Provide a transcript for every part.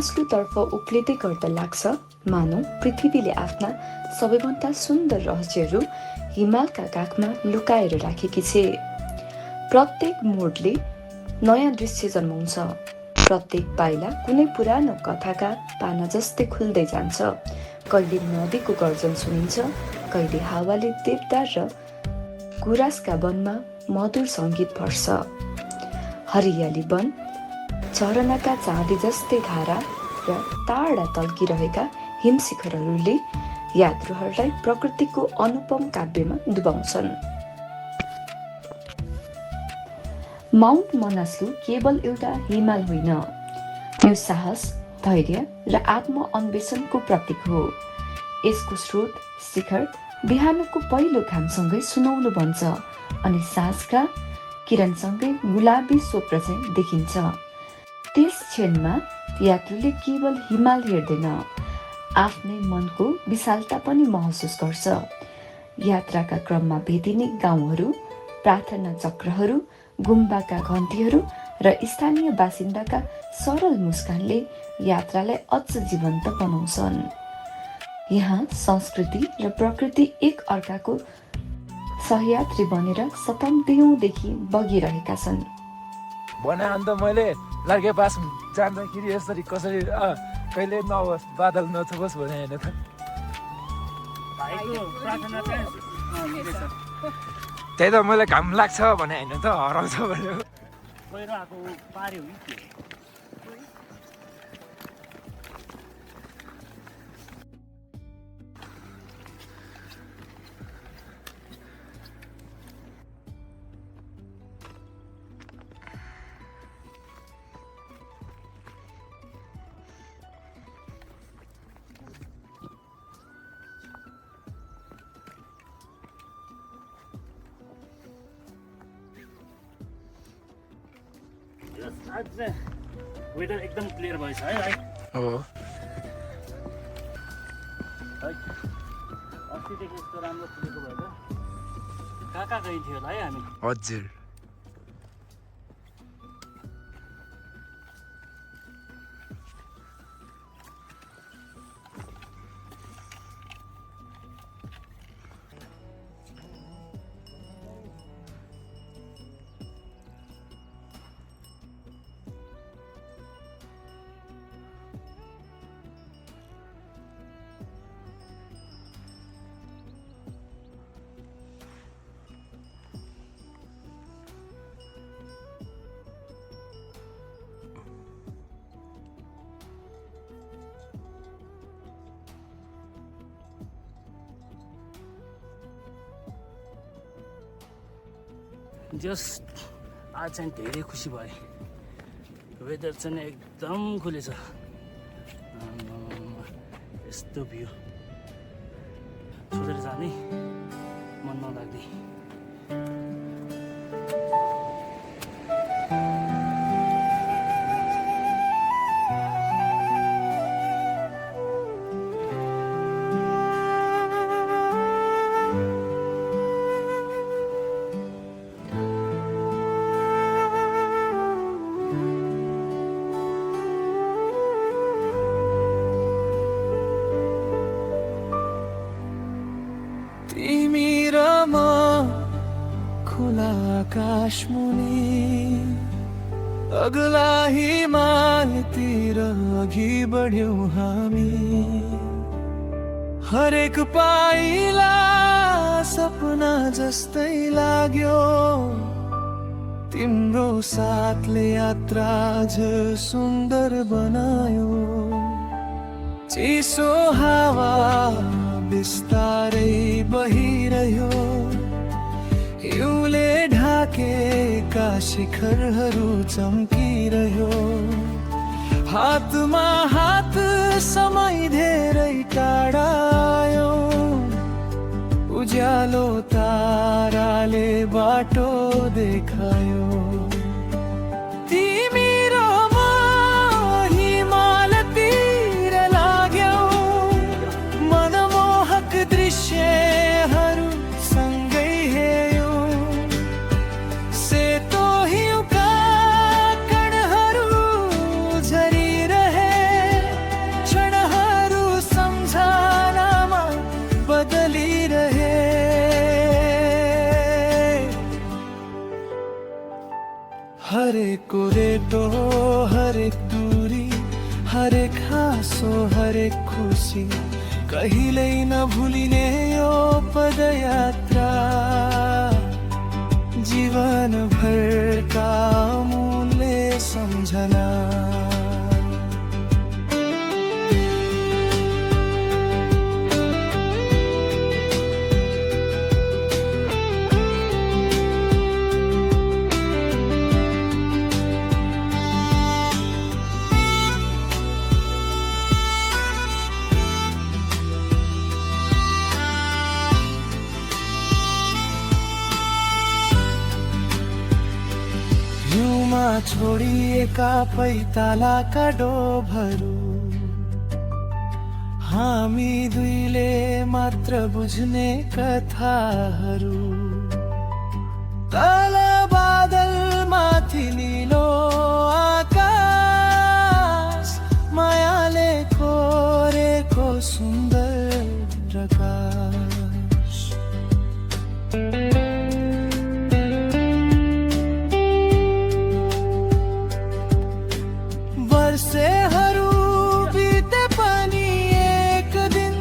मास्लोतर्फ उक्लिँदै गर्दा लाग्छ मानौ पृथ्वीले आफ्ना सबैभन्दा सुन्दर रहस्यहरू हिमालका काखमा लुकाएर राखेकी छे। प्रत्येक मोडले नयाँ दृश्य जन्माउँछ, प्रत्येक पाइला कुनै पुरानो कथाका पाना जस्तै खुल्दै जान्छ। कहिले नदीको गर्जन सुनिन्छ, कहिले हावाले देवदार र गुराँसका वनमा मधुर सङ्गीत भर्छ। हरियाली वन, झरनाका चाँदी जस्तै धारा र टाढा तल्किरहेका हिमशिखरहरूले यात्रुहरूलाई प्रकृतिको अनुपम काव्यमा डुबाउँछन्। माउन्ट मनास्लु केवल एउटा हिमाल होइन, यो साहस, धैर्य र आत्मअन्वेषणको प्रतीक हो। यसको स्रोत शिखर बिहानको पहिलो घामसँगै सुनौलो बन्छ अनि साँझका किरणसँगै गुलाबी स्वप्न चाहिँ देखिन्छ। त्यस क्षणमा यात्रुले केवल हिमाल हेर्दैन, आफ्नै मनको विशालता पनि महसुस गर्छ। यात्राका क्रममा भेटिने गाउँहरू, प्रार्थना चक्रहरू, गुम्बाका घन्टीहरू र स्थानीय बासिन्दाका सरल मुस्कानले यात्रालाई अझ जीवन्त बनाउँछन्। यहाँ संस्कृति र प्रकृति एक अर्काको सहयात्री बनेर शताब्दीदेखि बगिरहेका छन्। भने अन्त मैले लार्के पास जाँदाखेरि यसरी कसरी कहिले नहोस्, बादल नछोस् भने होइन त। त्यही त मैले घाम लाग्छ भने होइन त, हराउँछ भने पहिरो आएको पार्यो नि। आज चाहिँ वेदर एकदम क्लियर भएछ है भाइ। हो है अस्तिदेखि यस्तो राम्रो फुलेको भएर कहाँ गइन्थ्यो होला है हामी। हजुर जस्ट आज चाहिँ धेरै खुसी भएँ। वेदर चाहिँ एकदम खुलेछ, यस्तो भ्यू सोधेर जाने मन नलाग्ने। आकाश मुनि अगला हिमालतिर अघि बढ्यौं हामी। हरेक पाइला सपना जस्तै लाग्यो, तिम्रो साथले यात्रा अझ सुन्दर बनायो। चिसो हावा बिस्तारै बहिरह्यो, हिउँले ढाकेका शिखरहरू चम्किरह्यो। हातमा हात समय धेरै टाढा आयो, उज्यालो ताराले बाटो देखायो। तिमी र म हिमालतिर लाग्यौ, मनमोहक दृश्यहरू सँगै हेऱ्यौ। सेतो हिउँका कणहरू झरिरहे, कहिल्यै नभुलिने यो पदयात्रा जीवनभरका अमूल्य सम्झना हिउँमा छोडिएका पैतालाका डोभहरू हामी दुईले मात्र बुझ्ने कथाहरू तल बादल माथि नीलो आकाश मायाले कोरेको सुन्दर आकाश वर्षेहरू बिते पनि एक दिन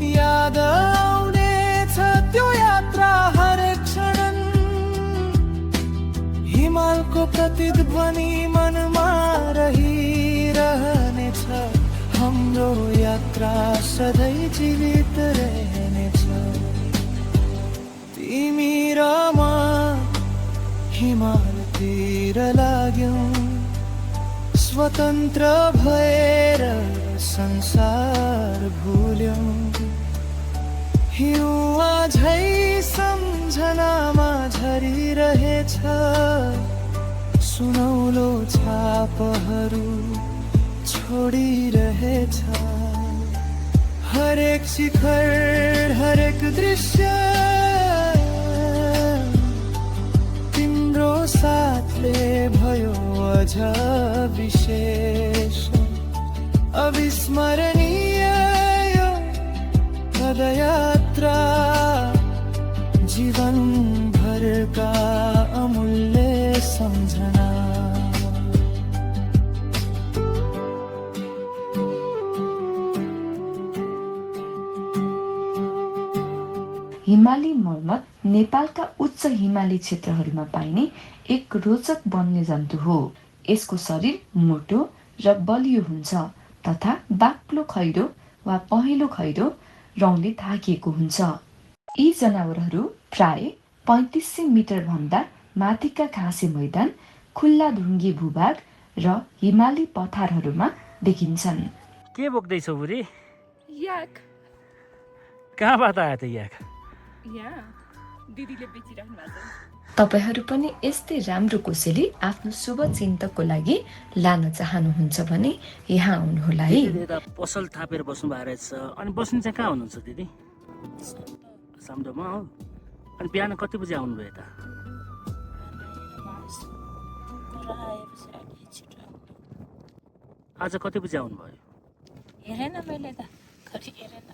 याद आउनेछ त्यो यात्रा हरेक क्षण हिमालको प्रतिध्वनि मनमा रहिरहनेछ हाम्रो यात्रा सधैँ जीवित रहनेछ तिमी र म हिमालतिर लाग्यौं स्वतन्त्र भएर संसार भुल्यौं हिउँमा झै सम्झनामा झरिरहेछ सुनौलो छापहरू छोडिरहेछ हरेक शिखर हरेक दृश्य तिम्रो साथले भयो अझ विशेष अविस्मरणीय यो पदयात्रा जीवनभरका अमूल्य सम्झना हिमाली मर्मत नेपालका उच्च हिमाली क्षेत्रहरूमा पाइने एक रोचक वन्यजन्तु हो। यसको शरीर मोटो र बलियो हुन्छ तथा बाक्लो खैरो वा पहेँलो खैरो रौँले ढाकिएको हुन्छ। यी जनावरहरू प्राय 3500 मिटर भन्दा माथिका घाँसे मैदान, खुल्ला ढुङ्गे भूभाग र हिमाली पठारहरूमा देखिन्छन्। के बोक्दैछौ बुढी? याक कहाँबाट आयो त याक? यहाँ दिदीले बेचिराख्नु भएको छ। तपाईहरू पनि यस्तै राम्रो कोसेली आफ्नो शुभ चिन्तकको लागि लान चाहनुहुन्छ भने यहाँ आउनुहोला है। दिदीले त पसल थापेर बस्नु भएको रहेछ। अनि बस्नु चाहिँ कहाँ हुनुहुन्छ दिदी? साम्डोमा हो। अनि बिहान कति बजी आउनुभयो त? आज कति बजी आउनुभयो? हेरेन मैले त खरि हेरेन।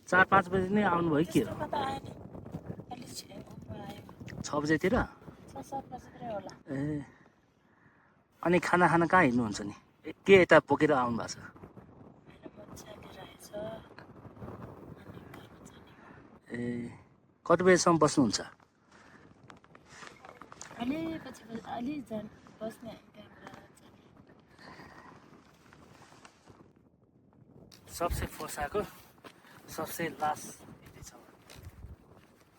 4-5 बजी नै आउनुभयो के हो? 6 बजेतिर? 6-7 बजेतिर होला। ए अनि खाना खाना कहाँ हिँड्नुहुन्छ नि? के यता बोकेर आउनु भएको छ? ए कति बजीसम्म बस्नुहुन्छ? सबसे फसाएको सबसे लास्ट यति छ।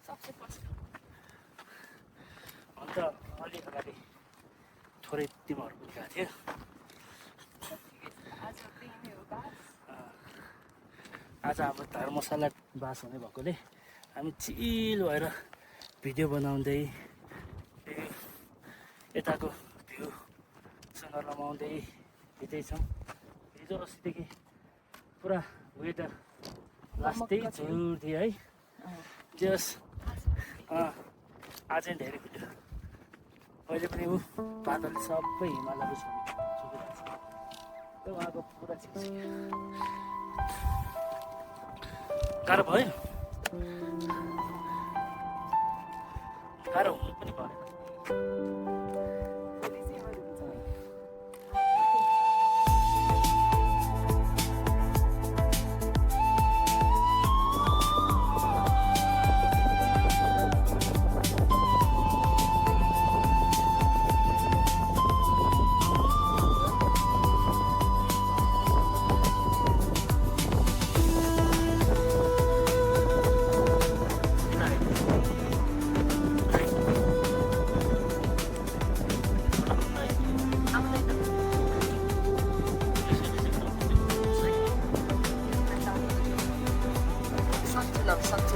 सबसे पछि अन्त अलि अगाडि थोरै तिमीहरू गएको थियो। आज अब धर्मशाला बास हुने भएकोले हामी चिल भएर भिडियो बनाउँदै यताको भ्यूसँग रमाउँदै हिँड्दैछौँ। हिजो अस्तिदेखि पुरा वेदर लास्टै झुर थियो है। जस आज धेरै भिडियो अहिले पनि ऊ बादल सबै हिमालयको छुपिरहेको छ। उहाँको पुरा गाह्रो भयो, गाह्रो हुनु पनि परेन।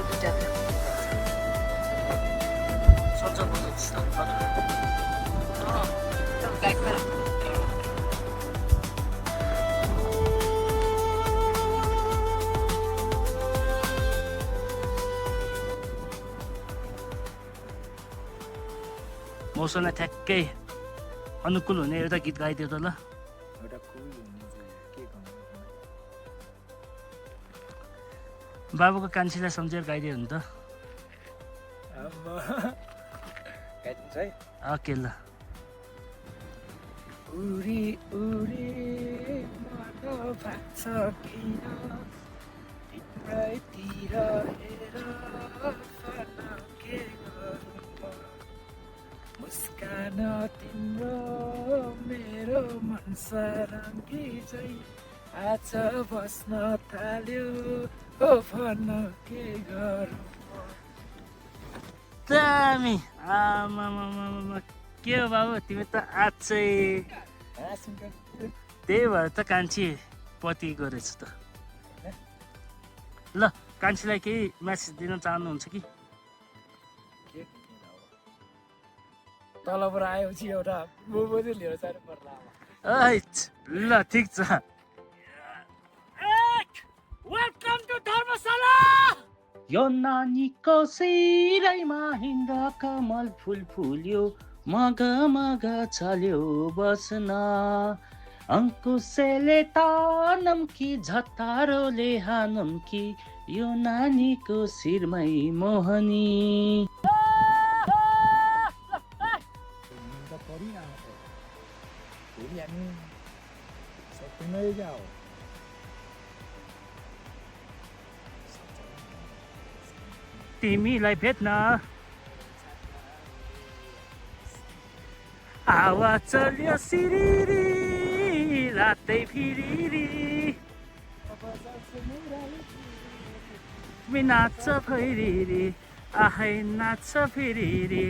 दुईटा सन्चो मौसमलाई ठ्याक्कै अनुकूल हुने एउटा गीत गाइदियो त ल। एउटा कुल हुने चाहिँ के गर्नु बाबुको कान्छीलाई सम्झेर गाइदियो भने त। गाइदिन्छ है। ओके ल। उरी उरी मन भाग्छ किन तिम्रैतिर हेर के गर्नु मुस्कान तिम्रो मेरो मन सारङ्गी चाहिँ आज बस्न थाल्यो ओ भन के गरौँ दामी आमामामामा के हो बाबु तिमी त आज चाहिँ त्यही भएर त कान्छी पति गरेछ त। ल कान्छीलाई केही म्यासेज दिन चाहनुहुन्छ कि? तलबाट आएपछि एउटा मोमो चाहिँ लिएर जानु पर्ला। ल ठिक छ। वेलकम टु धर्मशाला। यो नानीको सिरैमा हिँड्दा कमल फुल फुल्यो मग मग चल्यो बस्न अङ्कुशेले तानम कि झत्तारोले हानम कि यो नानीको शिरमै मोहनी। तिमीलाई भेट्न आवाज चल्यो सिरिरी रातै फिरिरी नाच्छ फैरिरी आहै नाच्छ फिरिरी।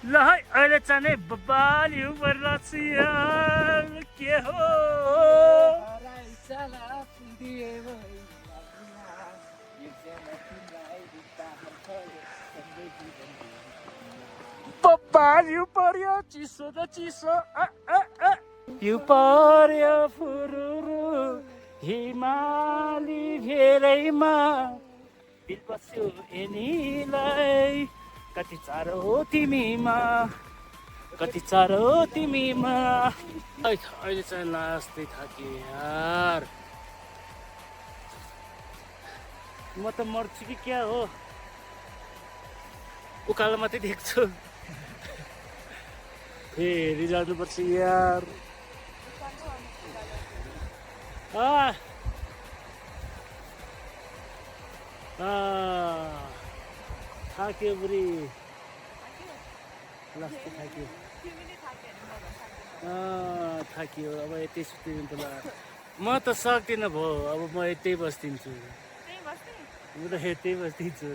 ल है अहिले चाहिँ बालिउ रसिया के हो बालिउ पर्यो चिसो र चिसो यो पर्यो फुरुरु हिमाली भेरैमा बिल बस्यो एनीलाई कति चारो तिमीमा कति चारो तिमीमा। अहिले चाहिँ लास्टै थाकेँ यार म त मर्छु कि क्या हो उकालो मात्रै देख्छु फेरि जानुपर्छ यार। थाक्यो बुढी लास्टै थाक्यो थाक्यो अब यतै सुत्दिनु त ल म त सक्दिनँ भयो अब म यतै बस्दिन्छु म त यतै बस्दिन्छु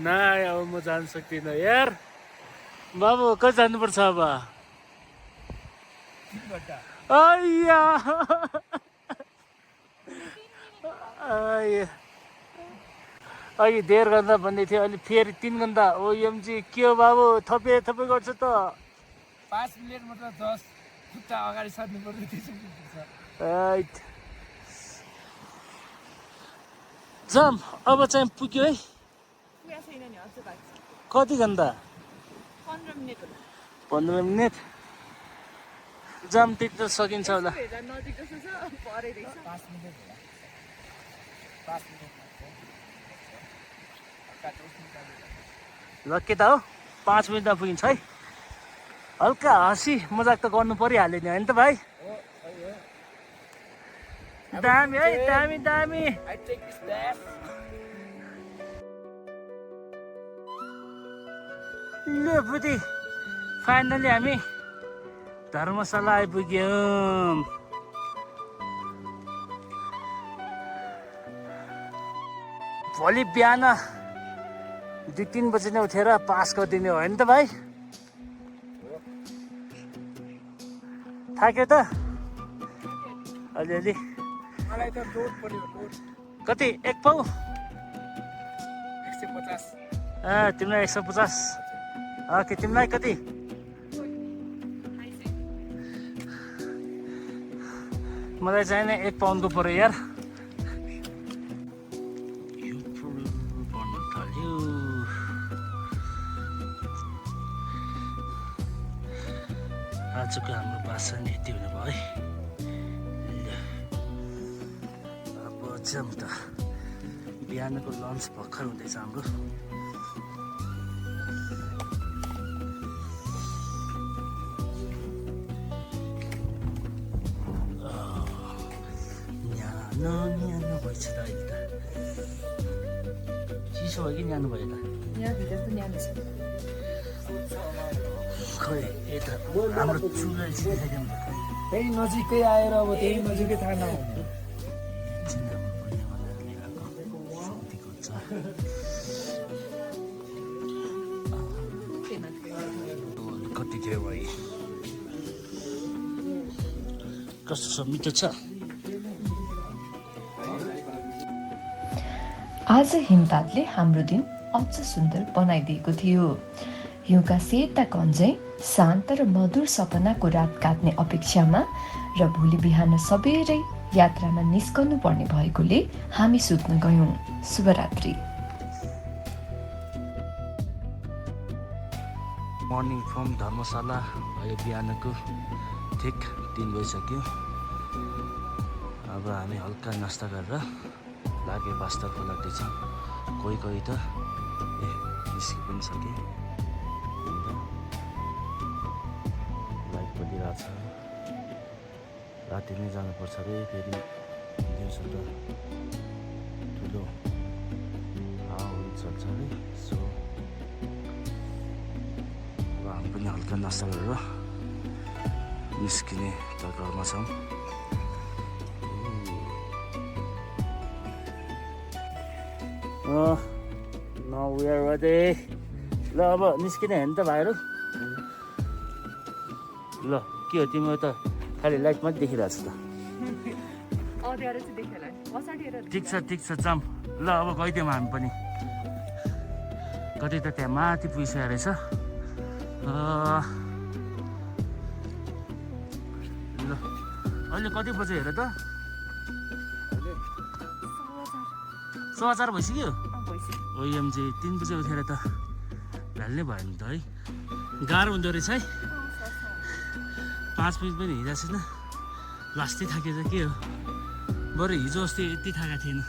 न अब म जानु सक्दिनँ यार। बाबु कति जानुपर्छ अब? अय्या अघि 1.5 घन्टा भन्दै थियो अहिले फेरि 3 घन्टा ओएमजी के हो बाबु थपे गर्छ त 5 मिनेट मात्र 10 खुट्टा अगाडि सर्नु पर्ने जाम अब चाहिँ पुग्यो है। कति घन्टा? 15 मिनट जाम त्यति त सकिन्छ होला। लक्की त हो 5 मिनटमा पुगिन्छ है। हल्का हाँसी मजाक त गर्नु परिहाल्यो नि होइन त भाइ? दामी है दामी दामी। ले बुद्धि फाइनली हामी धर्मशाला आइपुग्यौँ। भोलि बिहान 2-3 बजी नै उठेर पास गरिदिने हो होइन त भाइ? थाक्यो त अलिअलि। मलाई त लोड पर्यो लोड। कति 1 पाउ? तिमीलाई 150 ओके तिमीलाई कति मलाई चाहिने 1 पाउन्डको पऱ्यो यार यो बन्न थाल्यो आजको हाम्रो भाषण यति हुने भयो है अब जाउँ त बिहानको लन्च भर्खर हुँदैछ हाम्रो न्यानो भएछ त अहिले त चिसो भयो कि न्यानो भयो त यहाँभित्र पनि न्यानो छ खै यता हाम्रो चुला चाहिँ देखाइदिउँ त खै त्यही नजिकै आएर अब त्यही नजिकै थाहा नहुने कति थियो भाइ कस्तो छ मिठो छ आज हिमपातले हाम्रो दिन अझ सुन्दर बनाइदिएको थियो हिउँका सेता कन्जै शान्त र मधुर सपनाको रात काट्ने अपेक्षामा र भोलि बिहान सबेरै यात्रामा निस्कनु पर्ने भएकोले हामी सुत्न गयौँ शुभरात्रि मर्निङ फ्रम धर्मशाला अहिले बिहानको ठिक 3 बजिसक्यो अब हामी हल्का नास्ता गरेर लागे बास्तर्फ लाग्दैछौँ कोही कोही त निस्कि पनि सके लाइट बलिरहेछ राति नै जानुपर्छ अरे फेरि दिउँसो त ठुलो हावाहुरी चल्छ अरे सो अब हामी पनि हल्का नास्ता गरेर निस्किने तर्कमा छौँ Now we are ready. ल अब निस्किने हेर्नु त भाइहरू ल के हो तिम्रो त खालि लाइट मात्रै देखिरहेको छ त अँध्यारो चाहिँ देखेला पछाडि हेरेर ठिक छ जाम ल अब गइदिउँ हामी पनि कति त त्यहाँ माथि पुगिसकेको रहेछ ल अहिले कति बजे हेर त 4:15 भइसक्यो ओएमजी 3 बजे उठेर त ढाल्नै भयो नि त है गाह्रो हुँदो रहेछ है 5 मिनट पनि हिँडेको छैन लास्टै थाकेछ के हो बरु हिजो अस्ति यति थाकेको थिएन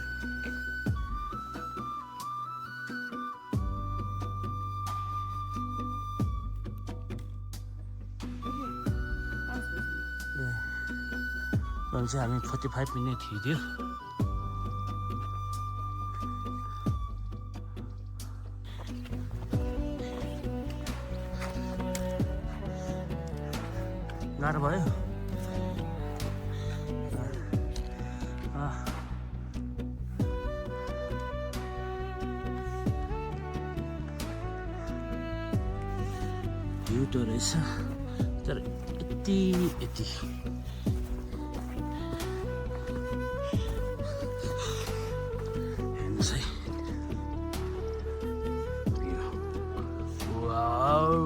चाहिँ हामी 45 मिनट हिँड्यो गाह्रो भयो युटो रहेछ तर यति हेर्नुहोस् है वाउ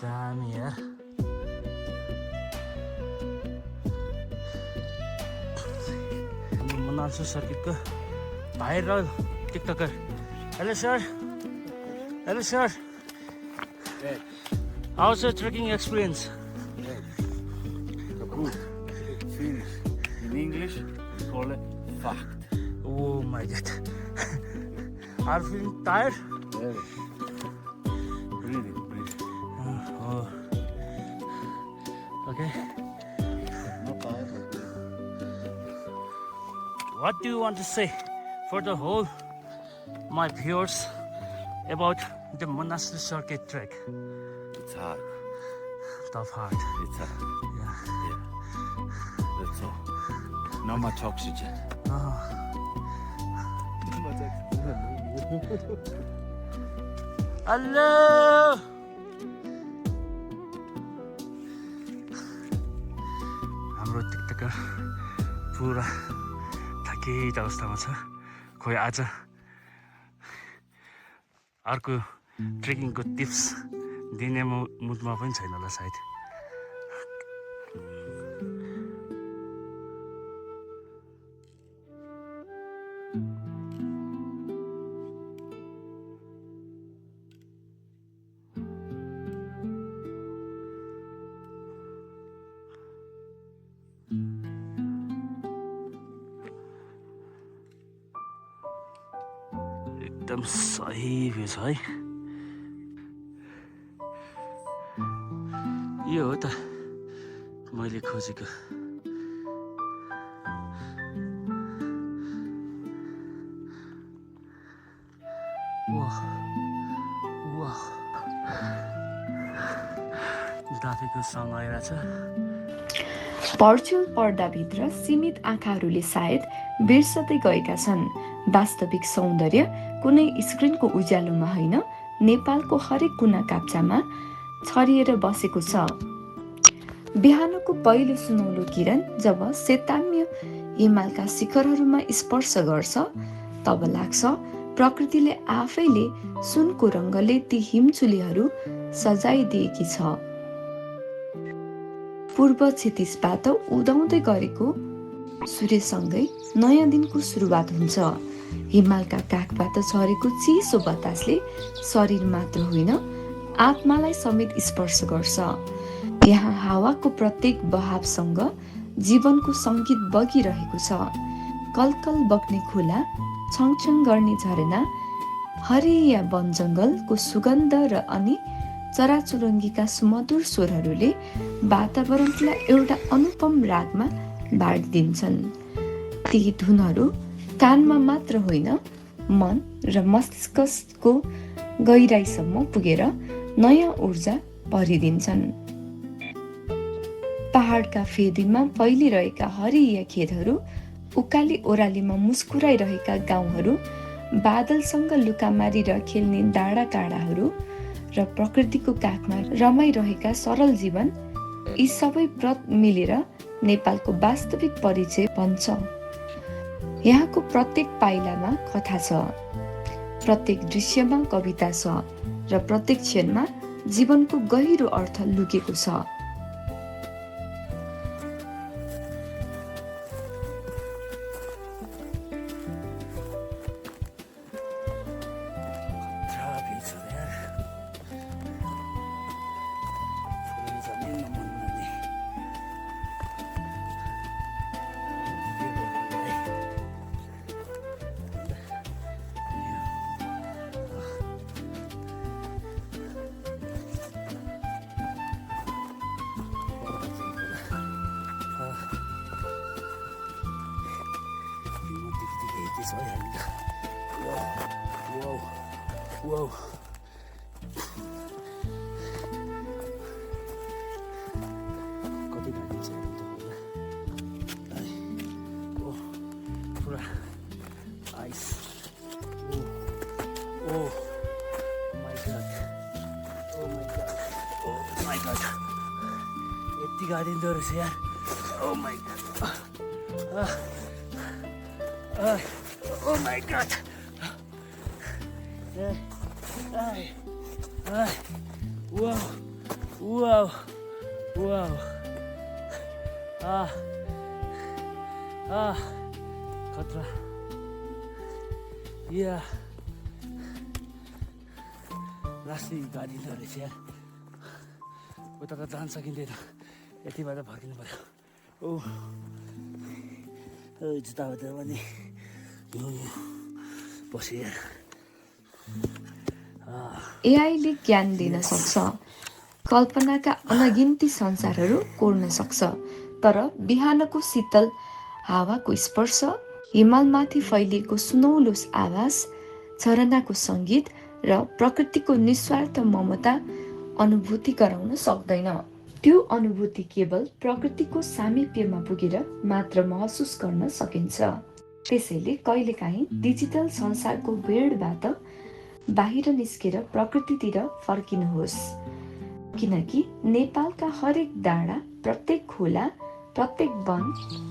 दामी यार मनाल्छु सर्किटको viral TikToker hello sir how's your trekking experience Good. Finish. In English, we call it fact. oh my god are you feeling tired Very. Breathing. oh okay Not tired. what do you want to say for the whole my viewers about the Manaslu circuit trek It's hard. tough hard It's hard. yeah Yeah. That's all. Not much oxygen. hello हाम्रो TikToker पुरा थकित अवस्थामा छ। खोइ आज अर्को ट्रेकिङको tips दिने मुडमा पनि छैन होला सायद। एकदम सही भ्यू छ है। यो हो त मैले खोजेको। वाह वाह दाफीको सङ आइरहेछ। भर्चुअल पर्दाभित्र सीमित आँखाहरूले सायद बिर्सदै गएका छन् वास्तविक सौन्दर्य कुनै स्क्रिनको उज्यालोमा होइन, नेपालको हरेक कुना काप्चामा छरिएर बसेको छ। बिहानको पहिलो सुनौलो किरण जब सेताम्य हिमालका शिखरहरूमा स्पर्श गर्छ तब लाग्छ प्रकृतिले आफैले सुनको रङ्गले ती हिमचुलीहरू सजाइदिएकी छ। पूर्व क्षितिजबाट उदाउँदै गरेको सूर्यसँगै नयाँ दिनको सुरुवात हुन्छ। हिमालका काखबाट झरेको चिसो बतासले शरीर मात्र होइन आत्मालाई समेत स्पर्श गर्छ। यहाँ हावाको प्रत्येक बहावसँग जीवनको सङ्गीत बगिरहेको छ। कलकल बग्ने खोला, छङछङ गर्ने झरना, हरिया वन जङ्गलको सुगन्ध र अनि चराचुरुङ्गीका सुमधुर स्वरहरूले वातावरणलाई एउटा अनुपम रागमा बाँडिदिन्छन्। ती धुनहरू कानमा मात्र होइन मन र मस्तिष्कको गहिराइसम्म पुगेर नयाँ ऊर्जा भरिदिन्छन्। पहाडका फेदीमा फैलिरहेका हरिया खेतहरू, उकाली ओह्रालीमा मुस्कुराइरहेका गाउँहरू, बादलसँग लुका मारेर खेल्ने डाँडाकाँडाहरू र प्रकृतिको काखमा रमाइरहेका सरल जीवन, यी सबै व्रत मिलेर नेपालको वास्तविक परिचय बन्छ। यहाँको प्रत्येक पाइलामा कथा छ, प्रत्येक दृश्यमा कविता छ र प्रत्येक क्षणमा जीवनको गहिरो अर्थ लुकेको छ। Wow. कति घाँटी छ पुरा आइस। Oh my god. यति गाडिँदो रहेछ यार। Oh my god. Oh my god. Wow. खतरा। या लास्टै गाडी रहेछ यार। उता त जान सकिँदैन, यतिबाट फर्किनु पर्यो। जुत्ता उता पनि बस्यो यार। एआईले ज्ञान दिन सक्छ, कल्पनाका अनगिन्ती संसारहरू कोर्न सक्छ, तर बिहानको शीतल हावाको स्पर्श, हिमालमाथि फैलिएको सुनौलो आवाज, झरनाको सङ्गीत र प्रकृतिको निस्वार्थ ममता अनुभूति गराउन सक्दैन। त्यो अनुभूति केवल प्रकृतिको सामिप्यमा पुगेर मात्र महसुस गर्न सकिन्छ। त्यसैले कहिलेकाहीँ डिजिटल संसारको भिडबाट बाहिर निस्केर प्रकृतितिर फर्किनुहोस्, किनकि नेपालका हरेक डाँडा, प्रत्येक खोला, प्रत्येक वन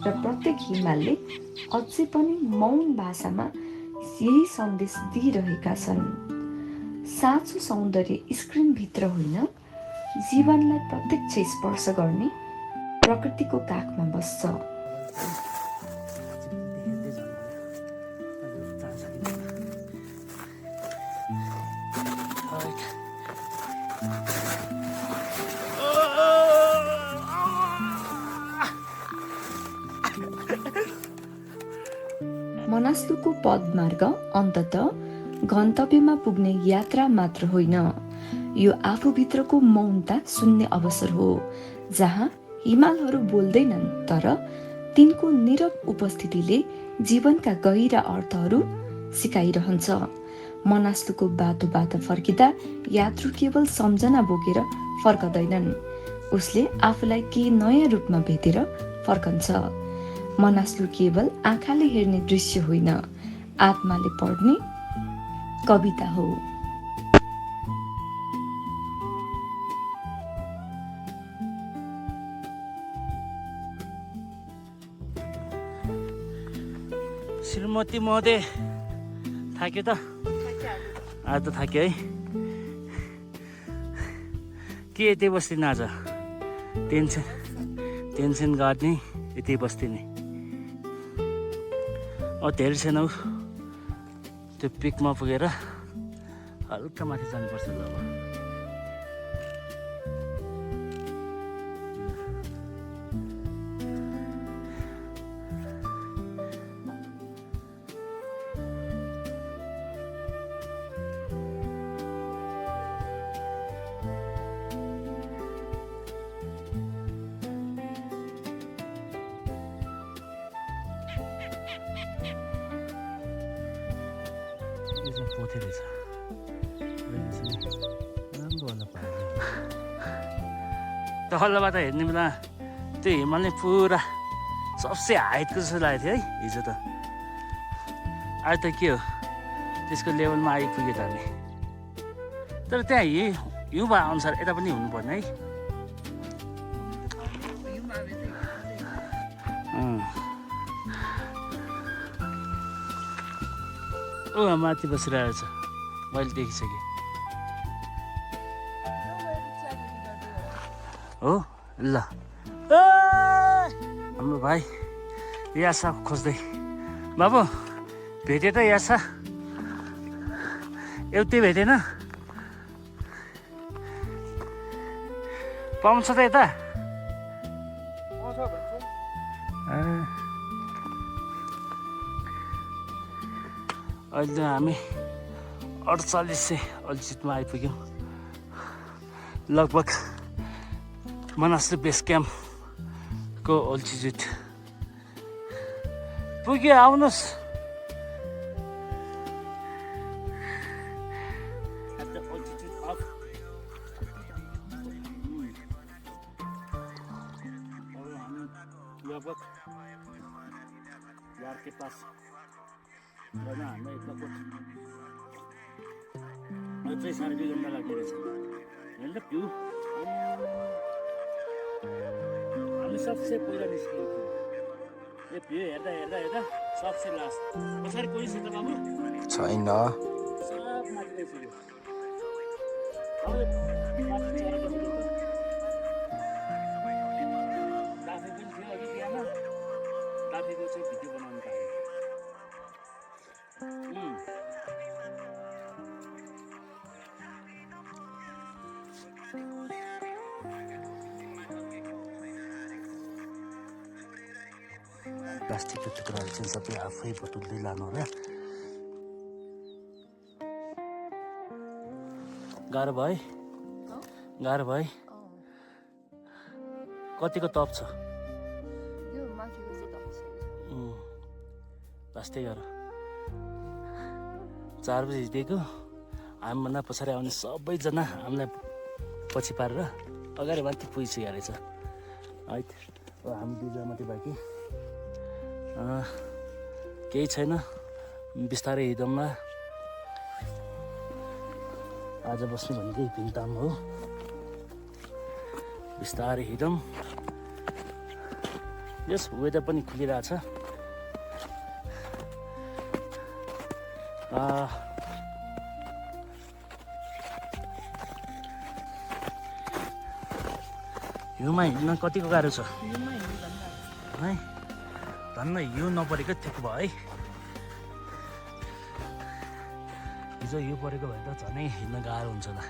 र प्रत्येक हिमालले अझै पनि मौन भाषामा यही सन्देश दिइरहेका छन्। साँचो सौन्दर्य स्क्रिनभित्र होइन, जीवनलाई प्रत्यक्ष स्पर्श गर्ने प्रकृतिको काखमा बस्छ। मनासलुको पदमार्ग अन्ततः गन्तव्यमा पुग्ने यात्रा मात्र होइन, यो आफूभित्रको मौनता सुन्ने अवसर हो, जहाँ हिमालहरू बोल्दैनन् तर तिनको नीरव उपस्थितिले जीवनका गहिरा अर्थहरू सिकाइरहन्छ। मनासलुको बाटोबाट फर्किँदा यात्रु केवल सम्झना बोकेर फर्कदैनन्, उसले आफूलाई केही नयाँ रूपमा भेटेर फर्कन्छ। मनासलु केवल आँखाले हेर्ने दृश्य होइन, आत्माले पढ्ने कविता हो। श्रीमती महोदय, थाक्यो त? आज त थाक्यो है। के यतै बस्दिनँ आज? टेन्सन गर्ने यतै बस्दिने। धेरै छैन हौ, त्यो पिकमा पुगेर हल्का माथि जानुपर्छ ल अब। पोथे रहेछ, राम्रो होला पानी। तलबाट हेर्ने बेला त्यो हिमाल नै पुरा सबसे हाइटको जस्तो लागेको थियो है हिजो त। आज त के हो, त्यसको लेभलमा आइपुग्यो त हामी। तर त्यहाँ हिउँ भए अनुसार यता पनि हुनुपर्ने है। माथि बसिरहेको छ, मैले देखिसकेँ। हो ल, हाम्रो भाइ यासा खोज्दै। बाबु भेटे त यासा? एउटै भेटेन? पाउँछ त यता? अहिले हामी 48 अल्टिट्युडमा आइपुग्यौँ। लगभग मनासलु बेस क्याम्पको अल्टिट्युड पुग्यो। आउनुहोस्। लगभग यार के पास रहना हमें इतना कुछ अझै 2.5 घन्टा लाग्ने रहेछ। हेर्नु भ्यू, हामी सबसे पहिला निस्केको थियो। यो भ्यू हेर्दा हेर्दा हेर्दा सबसे लास्ट। पछाडि कोही छ त बाबु? छैन। सब माथि गइसक्यो। अब माथि चढेर बस्नु त। डाफे पनि थियो अघि बिहामा। डाफेको चाहिँ भिडियो बनाउनु पाएँ। प्लास्टिकको टुक्राहरू चाहिँ सबै आफै बटुल्दै लानु होला। गाह्रो भयो? गाह्रो भयो? कतिको तप छ? लास्टै गर। 4 बजी हिँडेको, हामीभन्दा पछाडि आउने सबैजना हामीलाई पछि पारेर अगाडि माथि पुगिसकेको रहेछ है। अब हामी 2 जना मात्रै बाँकी। केही छैन, बिस्तारै हिँडौँला। आज बस्नु भनेकै भिन्ताम हो। बिस्तारै हिँडौँ। यस वेदर पनि खुलिरहेछ। हिउँमा हिँड्न कतिको गाह्रो छ है, धन्न हिउँ नपरेको ठिक भयो है। हिजो हिउँ परेको भए त झनै हिँड्न गाह्रो हुन्छ होला।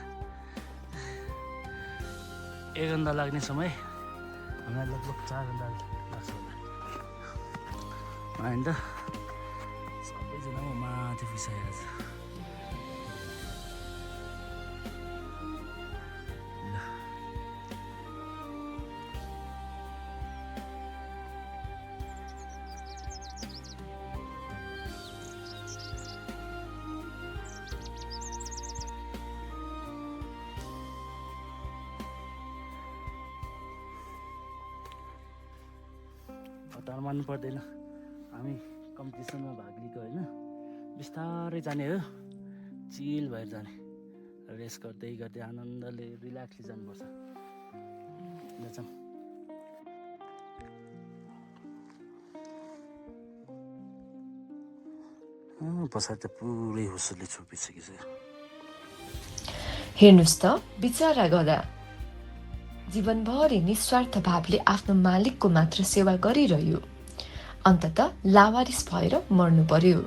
1 घन्टा लाग्ने समय हामीलाई लगभग 4 घन्टा लाग्छ होला। होइन त सबैजना माथि पुगिसकेको छ। हतार मान्नु पर्दैन, हामी कम्पिटिसनमा भाग लिएको होइन, बिस्तारै जाने हो, चिल भएर जाने, रेस गर्दै गर्दै आनन्दले रिल्याक्सले जानुपर्छ। जाउँ। पछाडि त पुरै हुस्सुले छोपिसकेछ। हेर्नुहोस् त बिचरा गधा जीवनभरि निस्वार्थ भावले आफ्नो मालिकको मात्र सेवा गरिरह्यो, अन्ततः लावारिस भएर मर्नु पर्यो।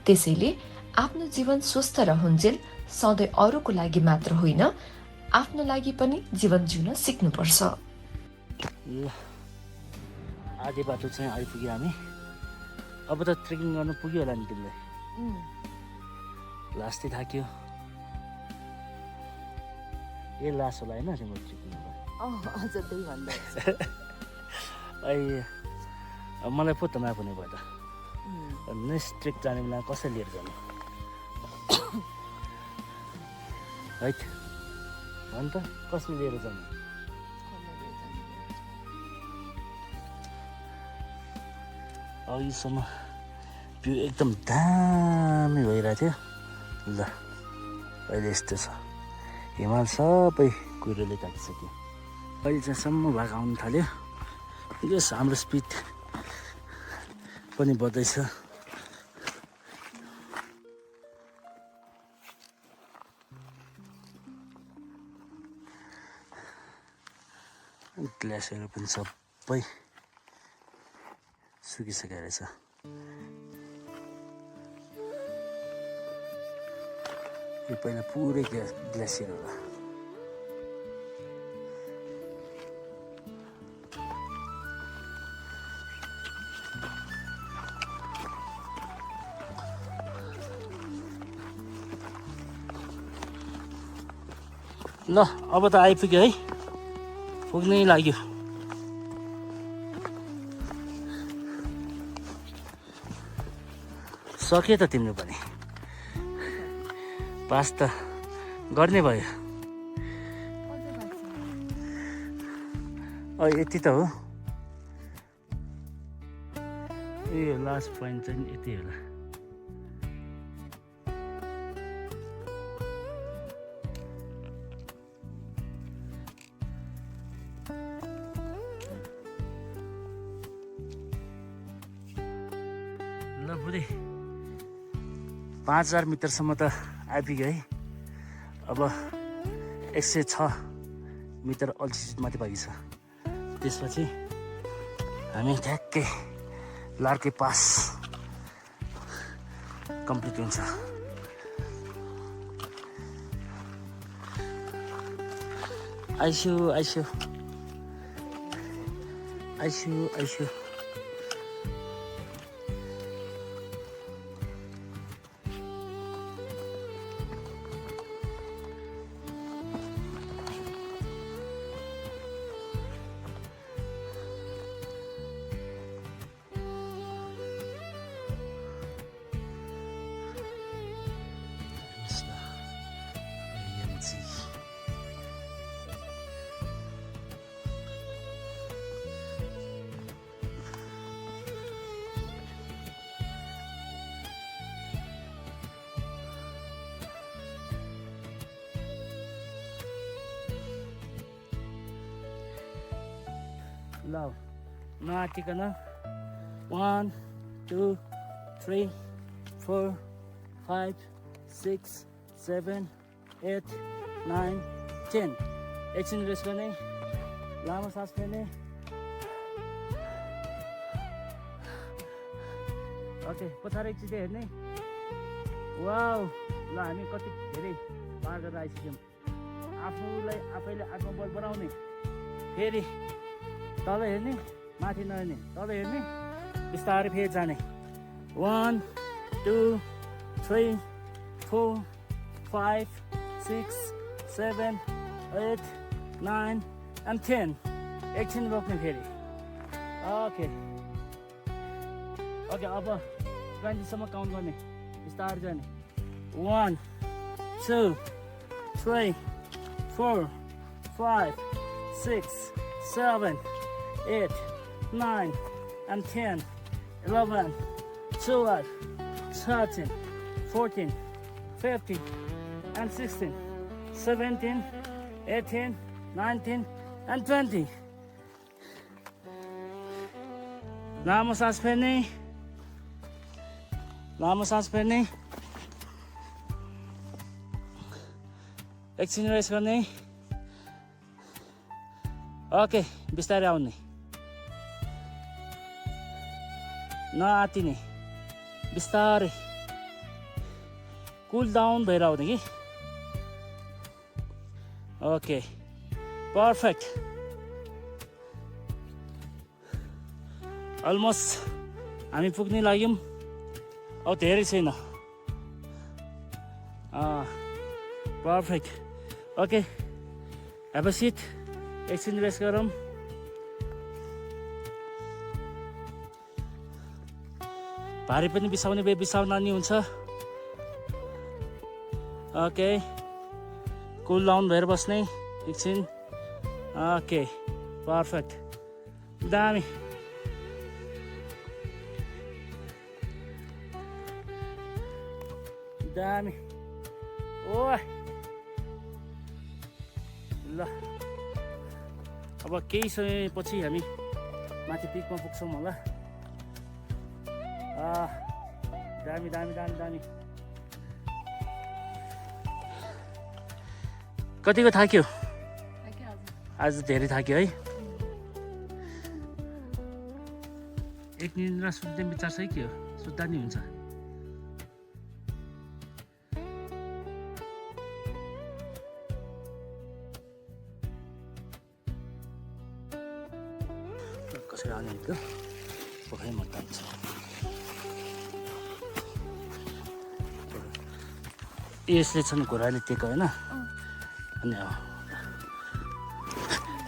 त्यसैले आफ्नो जीवन स्वस्थ रहन्जेल सधैँ अरूको लागि मात्र होइन, आफ्नो लागि पनि जीवन जिउन सिक्नुपर्छ। ल आधी बाटो चाहिँ आइपुग्यो हामी। अब त ट्रेकिङ गर्नु पुग्यो होला नि तिमीलाई? लास्टै थाक्यो। ए लास होला होइन तिम्रो ट्रेकिङ? अझ त्यही भन्दा मलाई पो त म्याप हुने भयो त। नेक्स्ट ट्रेक जाने बेला कसरी लिएर जानु है भन त, कसले लिएर जानु? अघिसम्म भ्यू एकदम दामी भइरहेको थियो। ल अहिले यस्तो छ, हिमाल सबै कुहिरोले ढाकिसक्यो। अहिले चाहिँ सम्म भाग आउनु थाल्यो। यस हाम्रो स्पिड पनि बढ्दैछ। ग्लासहरू पनि सबै सुकिसकेको रहेछ। यो पहिला पुरै ग्लासियर होला। ल अब त आइपुग्यो है, पुग्नै लाग्यो। सक्यो त तिम्रो पनि, पास त गर्ने भयो। यति त हो, यो लास्ट पोइन्ट चाहिँ यति होला। ल बुढी 5000 मिटरसम्म त आइपुग्यो है। अब 106 मिटर अल्टिट्युड माथि बाँकी छ। त्यसपछि हामी ठ्याक्कै लार्के पास कम्प्लिट हुन्छ। आइसु आइसु आइसु आइसु ल नआतिकन 1 2 3 4 5 6 7 8 9 10 एकछिन रेस्ट गर्ने लामो सास फेर्ने ओके पछाडि एकचोटि हेर्ने वाउ ल हामी कति धेरै पार गरेर आइसक्यौँ आफूलाई आफैले आत्मबल बढाउने फेरि तल हेर्ने माथि नहेर्ने तल हेर्ने बिस्तारै फेरि जाने 1 2 3 4 5 6 7 8 9 and 10 एकछिन रोक्ने फेरि ओके ओके अब 20 सम्म काउन्ट गर्ने बिस्तारै जाने 1 2 3 4 5 6 7 8 9 and 10 11 12 13 14 15 and 16 17 18 19 and 20 लामो सास फेर्ने लामो सास फेर्ने एकछिन रेस्ट गर्ने ओके बिस्तारै आउने नआतिने बिस्तारै कुल डाउन भएर आउने कि ओके पर्फेक्ट अलमोस्ट हामी पुग्ने लाग्यौँ अब धेरै छैन perfect okay have a seat एकछिन रेस्ट गरौँ भारी पनि बिसाउने भए बिसाउन नि हुन्छ ओके कुल डाउन भएर बस्ने एकछिन ओके पर्फेक्ट दामी दामी ओ ल अब केही समयपछि हामी माथि पिकमा पुग्छौँ होला दामी दामी दामी दामी कतिको थाक्यो आज धेरै थाक्यो है एक निद्रा सुत्ने विचार छ के हो सुत्दा नि हुन्छ कसरी आउने त पोखै मत हुन्छ यसले छन् घोडाले टेको होइन अनि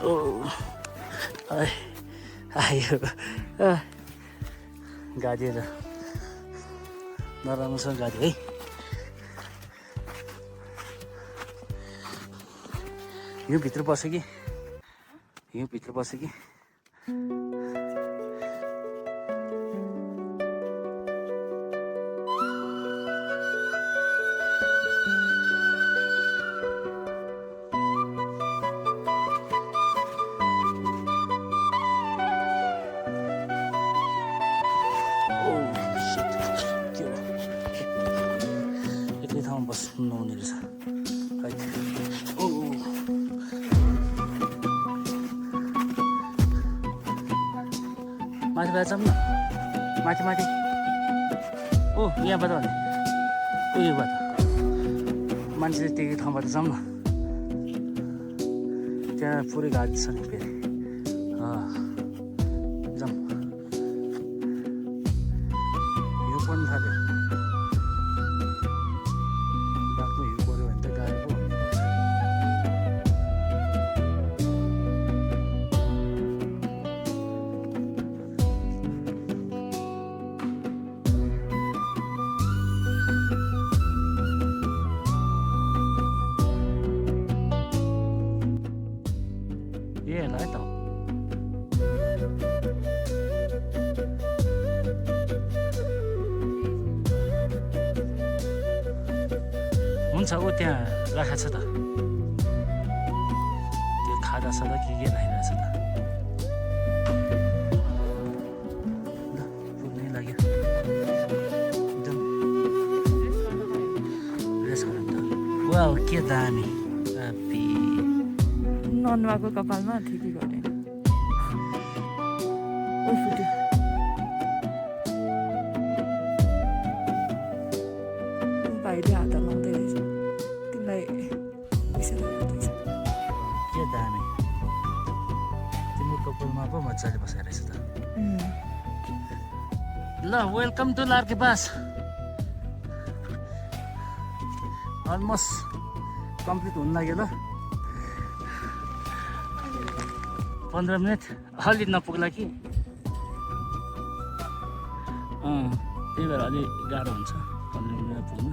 ओ आयो गाडी र नराम्रोसँग गाडी है यो भित्र बस्यो कि यो भित्र बस्यो कि बस्नु नहुने रहेछ माथि बाहिर जाऊँ न माथि माथि ओ यहाँबाट भने उयोबाट मान्छे त्यही ठाउँबाट जाऊँ न त्यहाँ पुरै गाडी छ नि फेरि जाऊँ यो पनि थाल्यो बाटो हिउँ पऱ्यो भने त गाडी पो ए ल है त हुन्छ ऊ त्यहाँ राखेको छ त त्यो खाजा सादा के राखिरहेको छ त के दामी अब्बी। ननुहाएको कपालमा ठिकै गरेन ओ फुट्यो भाइले हात लाउँदै रहेछ तिमीलाई पैसा लाग्दैछ के दामी तिम्रो कपालमा पो मजाले बसेर रहेछ त। ल welcome to Larke pass. Almost complete हुन लाग्यो ल। 15 मिनट अलि नपुग्ला कि त्यही भएर अलि गाह्रो हुन्छ 15 मिनट पुग्नु।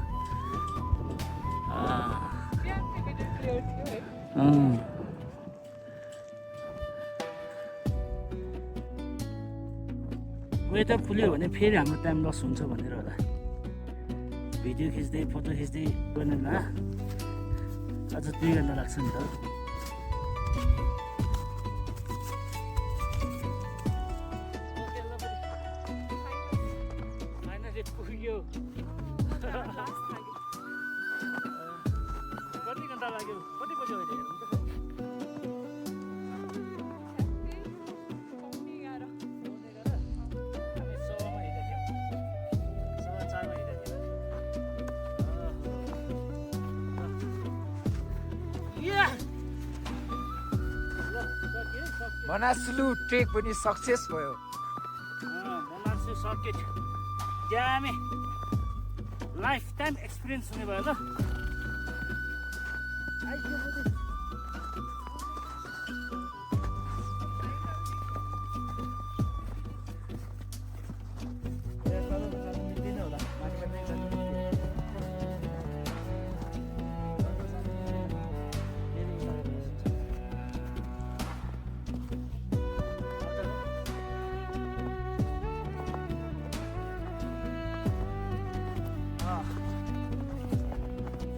वेदर खुल्यो भने फेरि हाम्रो टाइम लस हुन्छ भनेर होला। भिडियो खिच्दै फोटो खिच्दै गर्ने ल अझ 2 घन्टा लाग्छ नि त। पुग्यो कति घन्टा लाग्यो कति बज्यो अहिले मनासलु ट्रेक पनि सक्सेस भयो। मनासलु सर्किट दामी लाइफ टाइम एक्सपिरियन्स हुने भयो ल।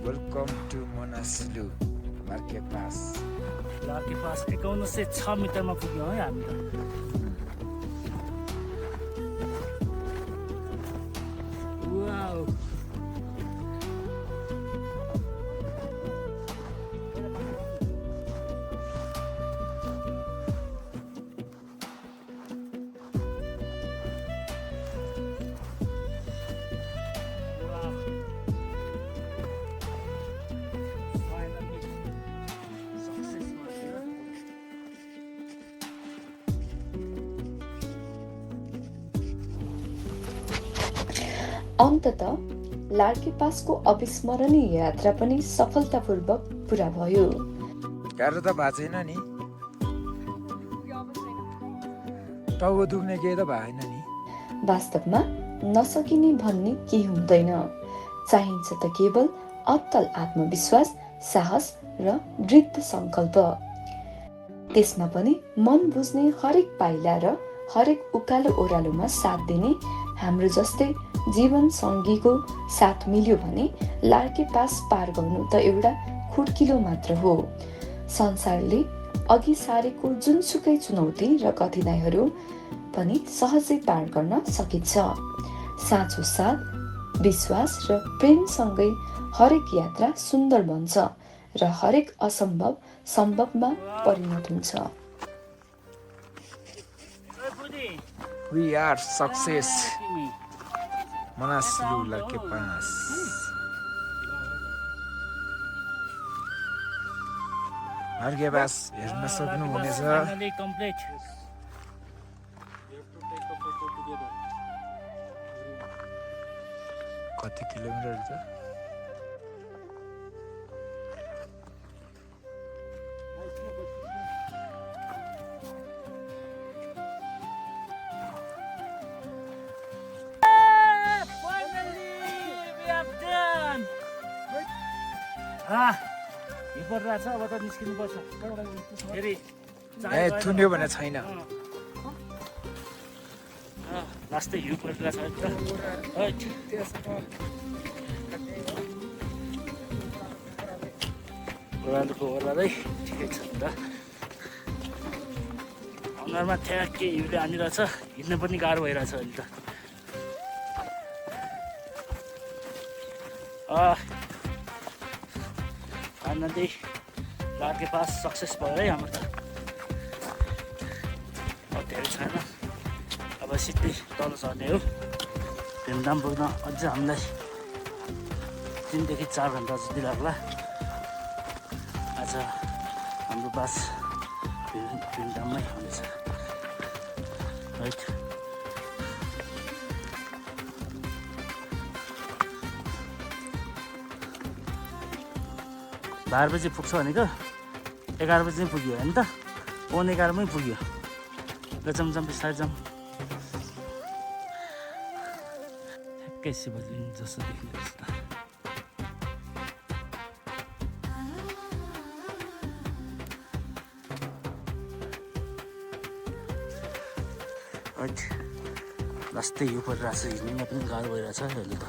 Welcome to Manaslu Larke pass. Larke pass 5106 मिटरमा पुग्यौँ है हामी त। वाउ अन्ततः लार्के पासको अविस्मरणीय यात्रा पनि सफलतापूर्वक पूरा भयो। गाह्रो त भएको छैन नि, टाउको दुख्ने केही त भएन नि। वास्तवमा नसकिने भन्ने केही हुँदैन, चाहिन्छ त केवल अत्तल आत्मविश्वास, साहस र दृढ सङ्कल्प। त्यसमा पनि मन बुझ्ने हरेक पाइला र हरेक उकालो ओह्रालोमा साथ दिने हाम्रो जस्तै जीवन सङ्गीको साथ मिल्यो भने लार्के पास पार गर्नु त एउटा खुड्किलो मात्र हो। संसारले अघि सारेको जुनसुकै चुनौती र कठिनाइहरू पनि सहजै पार गर्न सकिन्छ। साँचो साथ, विश्वास र प्रेमसँगै हरेक यात्रा सुन्दर बन्छ र हरेक असम्भव सम्भवमा परिणत हुन्छ। We are success. Manaslu Larke pass. Larke pass हेर्न सक्नुहुनेछ। कति किलोमिटर छ? हिँडिरहेछ अब त निस्किनु पर्छ फेरि। थुन्यो भने छैन। लास्टै हिउँ परिरहेछ ओह्रालोको ओह्रालै ठिकै छ नि त। अनुहारमा ठ्याक्कै हिउँले हानिरहेछ, हिँड्न पनि गाह्रो भइरहेछ अहिले त। फाइनली लार्के पास सक्सेस भयो है हाम्रो त। अब धेरै छैन, अब सिधै तल झर्ने हो। भिमदाम पुग्न अझै हामीलाई 3 देखि 4 घन्टा जति लाग्ला। आज हाम्रो बास भिमदाममै हुनेछ राइट। 12 बजी पुग्छ भनेको 11 बजी नै पुग्यो होइन त, 11 मै पुग्यो। ल जम बिस्तारै जाउँ। ठ्याक्कै शिवलिङ्ग जस्तो देख्ने रहेछ त। लास्टै यो परिरहेको छ, हिँड्न पनि गाह्रो भइरहेछ अहिले त।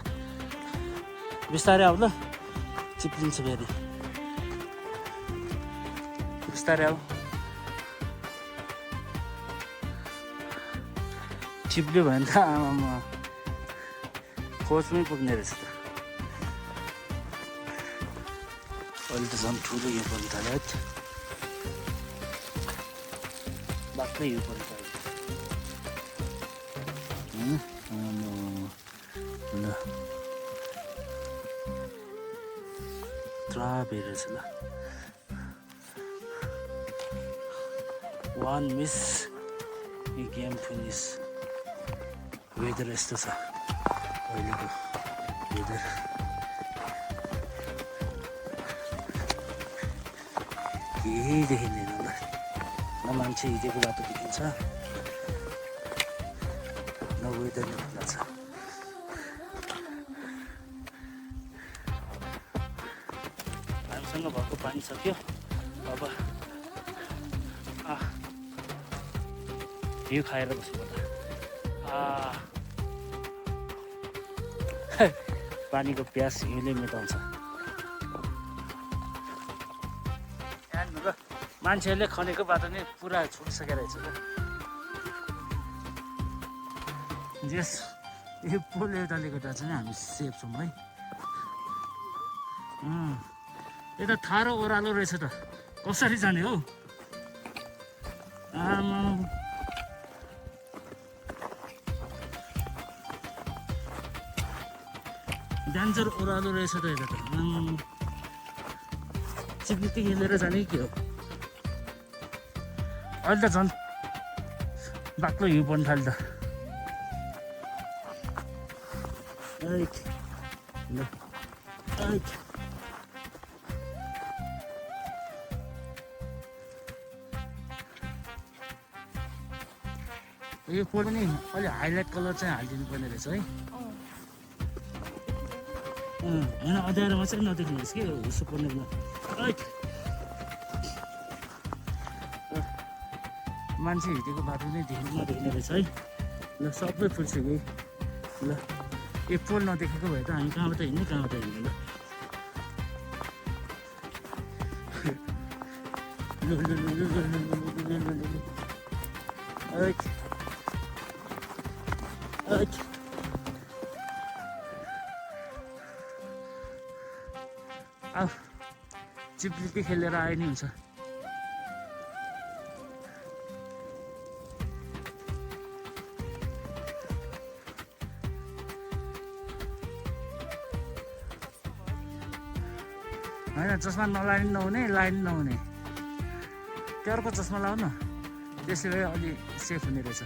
बिस्तारै आऊ ल, चिप्लिन्छ फेरि। बिस्तारै आऊ, चिप्ल्यो भने त आमामा खोजमै पुग्ने रहेछ त। अहिले त झन् ठुलो यो पर्नु थाल्यो है, बाक्लै यो पर्नु थाल्यो। ल पुरा भिड रहेछ ल। 1 मिस यो गेम फिनिस। वेदर यस्तो छ अहिलेको वेदर। केही देखिँदैन ल, न मान्छे हिँडेको बाटो देखिन्छ न वेदर नै खुला छ। हामीसँग भएको पानी सक्यो, अब यो खाएर बस्नु पर्दा पानीको प्यास हिउँले मेटाउँछ। मान्छेहरूले खनेको बाटो नै पुरा छुटिसकेको रहेछ क्या। जस यो पुल एउटाले गर्दा चाहिँ हामी सेफ छौँ है। यता थारो ओह्रालो रहेछ त, कसरी जाने हो आमा। डेन्जर ओह्रालो रहेछ त यता त। चिप्लिटी खेलेर जाने के हो, अहिले त झन् बाक्लो हिउँ पर्नु थाल्यो त। यो पोल पनि अलि हाइलाइट कलर चाहिँ हालिदिनु पर्ने रहेछ है। होइन अँध्यारो मात्रै नदेख्नुहोस् कि हुसो पर्ने बेला। मान्छे हिँडेको बाटो नै नदेख्ने रहेछ है। ल सबै फुल्सक्यो ल। यो पोल नदेखेको भए त हामी कहाँबाट हिँड्ने कहाँबाट हिँड्ने ल। अब चिप्लिटी खेलेर आए नि हुन्छ। होइन चस्मा नलाइन नहुने, लाइन नहुने, त्यो अर्को चस्मा लाऊ न, त्यसले भए अलि सेफ हुने रहेछ।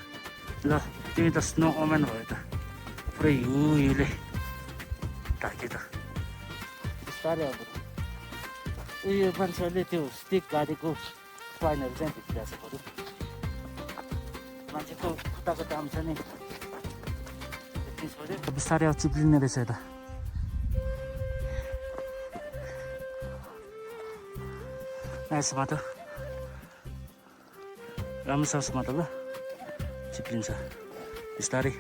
ल तिमी त स्नो ओमेन भयो त, पुरै हिउँले ढाक्यो त। बिस्तारै अब उयो मान्छेहरूले त्यो स्टिक गाडीको फाइनहरू चाहिँ भित्रिरहेको छ बरु। मान्छेको खुट्टाको दाम छ नि बिस्तारै अब चिप्लिने रहेछ यता। यसमा त राम्रोसँगमा त ल चिप्लिन्छ बिस्तारै।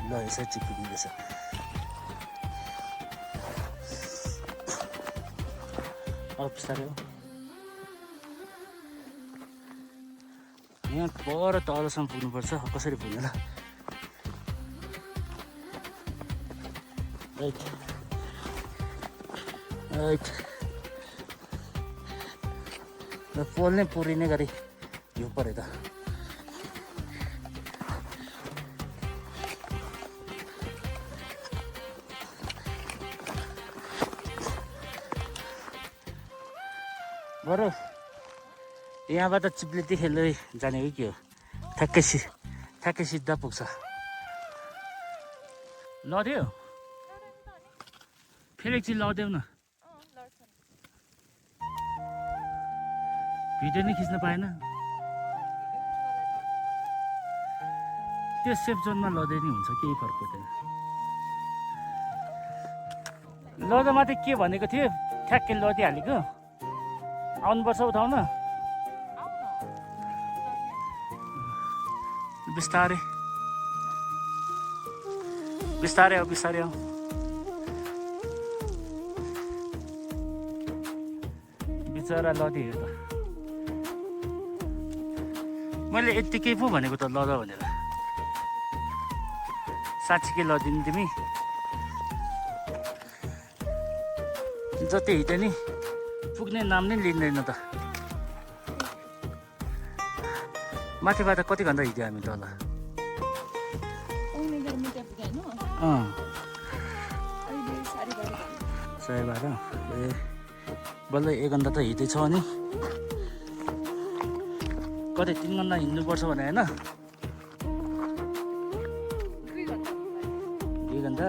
ल यसरी चिप्लिँदैछ। अब बिस्तारै हो। यहाँ पर तलसम्म पुग्नुपर्छ कसरी पुग्ने ल राइट राइट र पोल नै पुरिने गरी हिउँ पऱ्यो त बरु यहाँबाट चिप्लेटी खेल्दै जाने हो के हो ठ्याक्कै सिधा पुग्छ लड्यो फेरि एकछिन लड्यौ न भिडियो नै खिच्न पाएन त्यो सेफ जोनमा लड्दै नि हुन्छ केही फरक पर्दैन लड्दा मात्रै के भनेको थियो ठ्याक्कै लडिहालेको आउनुपर्छ उठाउन बिस्तारै बिस्तारै आऊ बिचरा लडियो त मैले यत्तिकै पो भनेको त लड भनेर साँच्चीकै लडिदिनु तिमी जति हिँड्यो नि पुग्ने नाम नै लिँदैन त माथिबाट कति घन्टा हिँड्यो हामी तल साढे 12 ए बल्ल 1 घन्टा त हिँड्दैछ अनि कतै 3 घन्टा हिँड्नुपर्छ भने होइन 2 घन्टा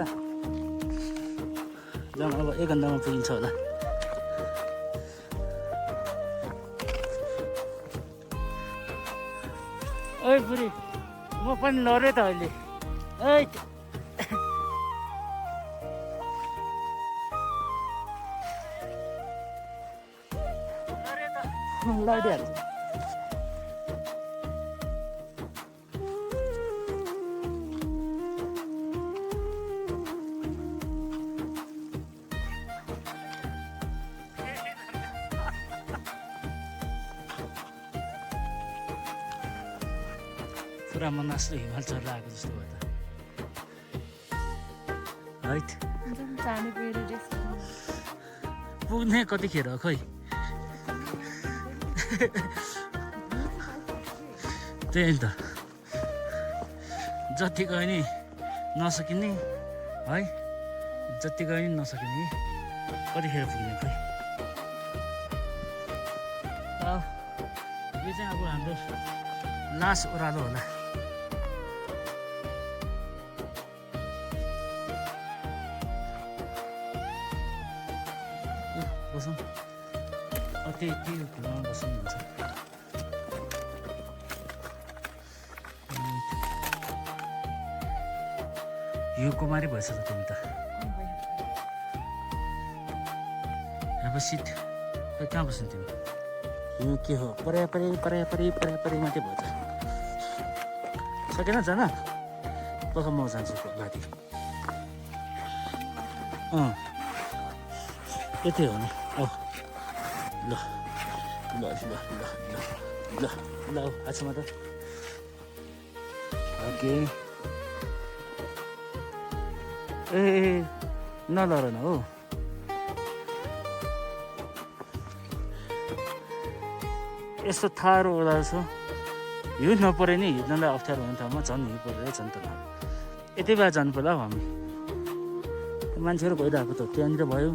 जाउँ अब 1 घन्टामा पुगिन्छ होला ओइ बुढी म पनि लडेँ त अहिले ओइ लडिहाल्छ पुरा मनासले हिमाल चढेर आएको जस्तो भयो त है पुग्ने कतिखेर खै त्यही त जति गयो नि नसकिने है जति गयो नि नसकिने कतिखेर पुग्ने खै यो चाहिँ अब हाम्रो लास्ट ओह्रालो होला बसौँ त्यही खुलामा बस्नुहुन्छ यो कुमारी भएछ त तिमी त अब सिट खै कहाँ बस्नु तिमी यो के हो परे मात्रै भयो त सकेन जान पख म जान्छु घाँटी यति हो नि ल ल ल ल ल ल आछमा त ओके ए नलर न हो यस्तो थारो ओह्रालो छ हिउँ नपरे नि हिँड्नलाई अप्ठ्यारो हुने ठाउँमा झन् हिउँ परेर छन् त यति बेला जानु पर्ला हौ हामी मान्छेहरू भइरहेको त त्यहाँनिर भयो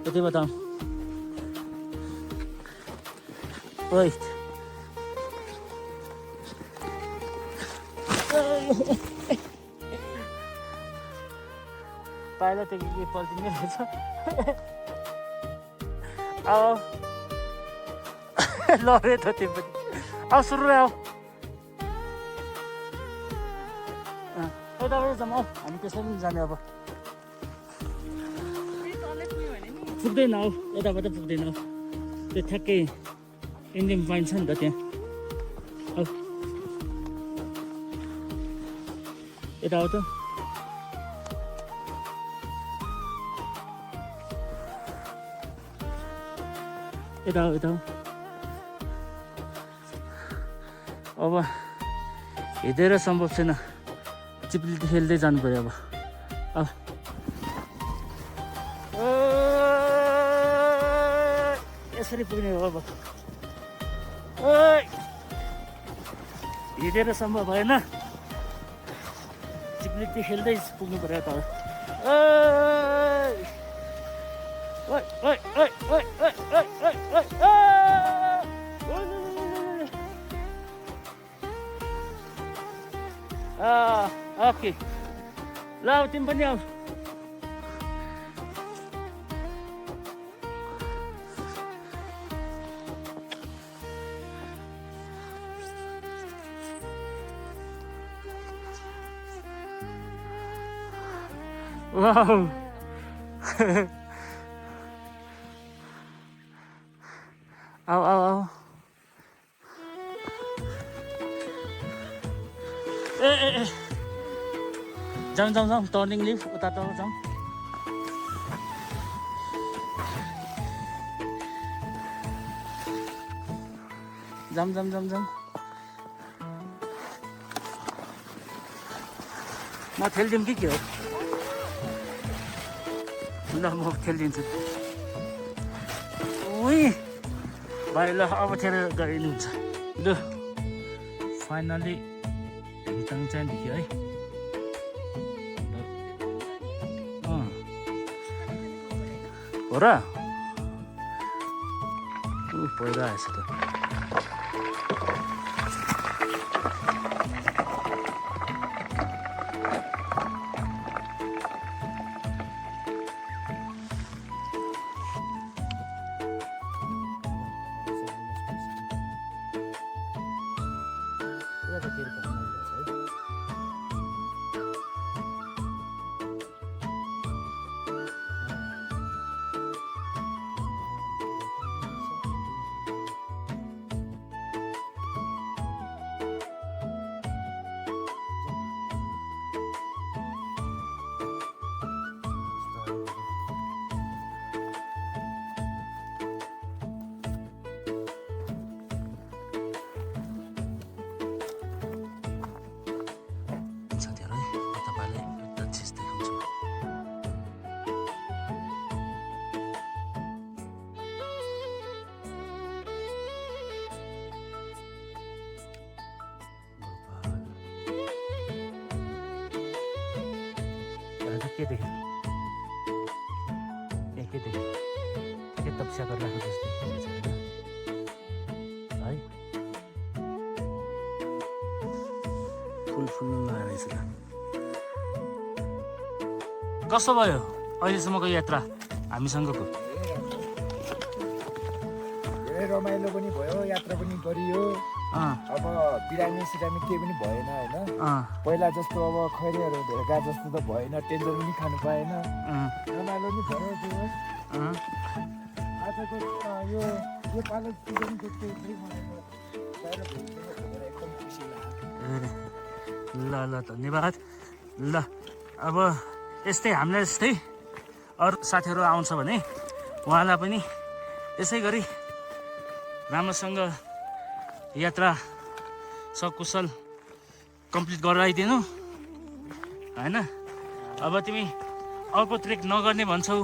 यति बेला त ओइ पाइला त के पल्टिने रहेछ आओ लरे त त्यो पनि आऊ सुरु आऊ यताबाट जाऊँ आऊ हामी त्यसै पनि जाने अब पुग्दैन हौ यताबाट पुग्दैन हौ त्यो ठ्याक्कै इन्डियन पोइन्ट छ नि त त्यहाँ हौ यता आऊ त यता हो यता हो। अब हिँडेर सम्भव छैन, चिप्ली खेल्दै जानु पर्यो अब। यसरी पुग्ने हो अब। हिँडेर सम्भव भएन, चिप्लिटी खेल्दै पुग्नु पर्यो त। ओके ल तिमी पनि आऊ। वाउ आओ आओ आओ। ए जाऊँ जाऊँ जाऊँ, टर्निङ लिभ उता त जाऊँ। जाऊँ जाऊँ जाऊँ जाऊँ। म खेलिदिउँ कि के हो? ल म खेलिदिन्छु। उही भाइ ल अब खेलेर गइनु हुन्छ। ल फाइनली हिटाङ चाहिँ देखियो है। हो र पहिरो आएछ त। के देख्यो? के देख्यो? के तपस्या गरिरहेको जस्तो देखिन्छ है? फुल फुल्नु रहेछ त। कस्तो भयो अहिलेसम्मको यात्रा हामीसँगको? धेरै रमाइलो पनि भयो, यात्रा पनि गरियो। अब बिरामी सिरामी केही पनि भएन होइन। पहिला जस्तो अब खैरेहरू भेगा जस्तो त भएन, टेन्सन पनि खानु पाएन, रमाइलो पनि भयो। आजको यो पालो सिजनको चाहिँ एकदम खुसी लाग्यो। ल ल धन्यवाद। ल अब यस्तै हामीलाई जस्तै अरू साथीहरू आउँछ भने उहाँलाई पनि यसै गरी राम्रोसँग यात्रा सकुशल कम्प्लिट गराइदिनु होइन। अब तिमी अर्को ट्रेक नगर्ने भन्छौ,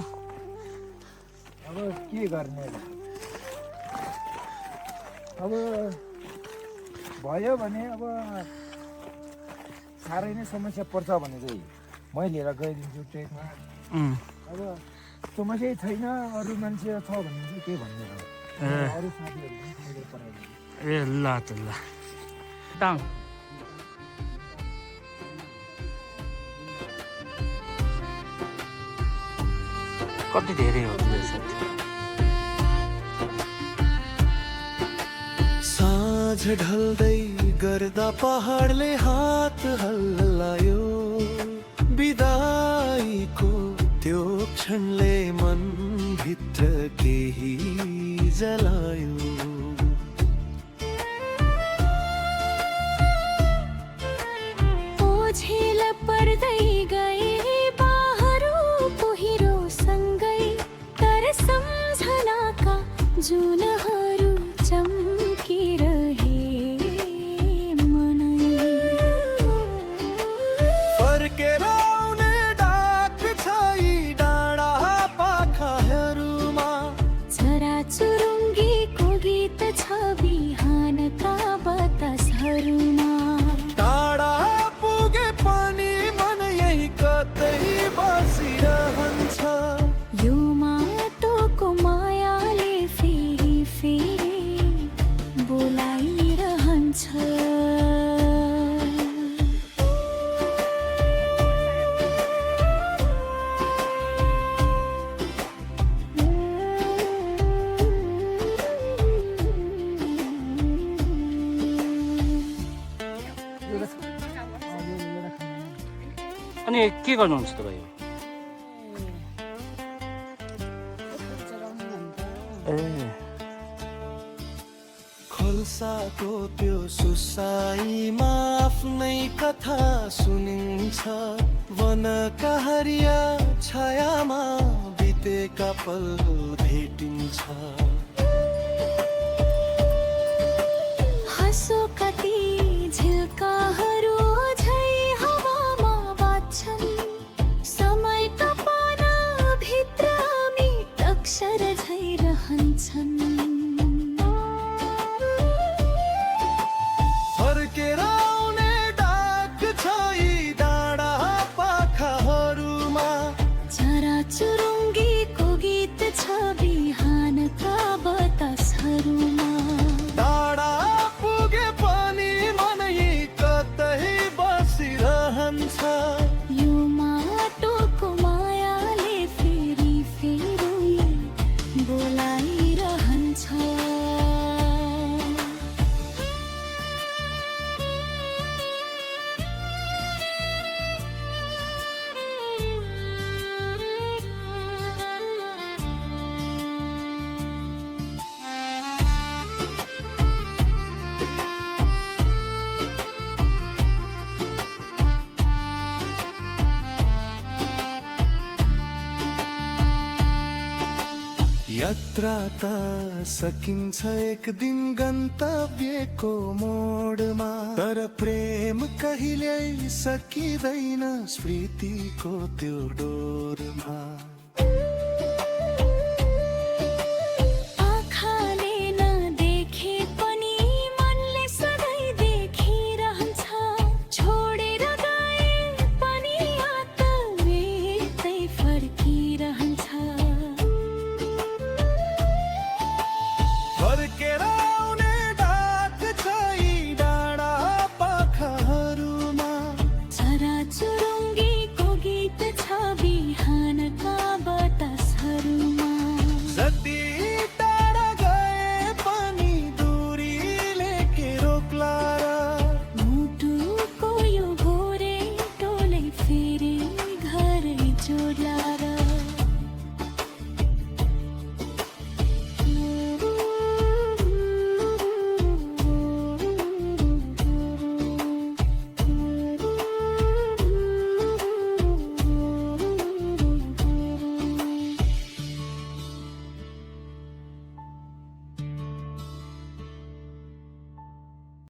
अब के गर्ने? अब भयो भने अब साह्रै नै समस्या पर्छ भने चाहिँ मै लिएर गइदिन्छु ट्रेकमा। अब समस्या छैन, अरू मान्छे छ भने चाहिँ के भन्ने हो, अरू साथीहरू पनि पठाइदिन्छु। ए ल त ल दाम कति धेरै हो साँझ ढल्दै गर्दा पहाडले हात हल्लायो, बिदाईको त्यो क्षणले मन भित्र केही जलायो। ओझेल पर्दै गए बाहरू पहिरो सँगै, तर सम्झनाका जुन अनि के गर्नुहुन्छ तपाईँ? ए खोल्साको त्यो सुसाइमा आफ्नै कथा सुनिन्छ, वनका हरिया छायामा बितेका पल भेटिन्छ। हाँसो कति झिल्काहरू झै हावामा बाँच्छन्, समयका पाना भित्र मिट अक्षर झै रहन्छन्। फर्केर आउने डाक छ यी डाँडा पाखाहरूमा, चराचुरुङ्गीको गीत छ बिहानका बतासहरूमा। टाढा पुगे पनि मन यी कतै बसिरहन्छ। यो माटोको मायाले फेरि फेरि बोलाइरहन्छ। यात्रा त सकिन्छ एक दिन गन्तव्यको मोडमा, तर प्रेम कहिल्यै सकिँदैन स्मृतिको त्यो डोरमा।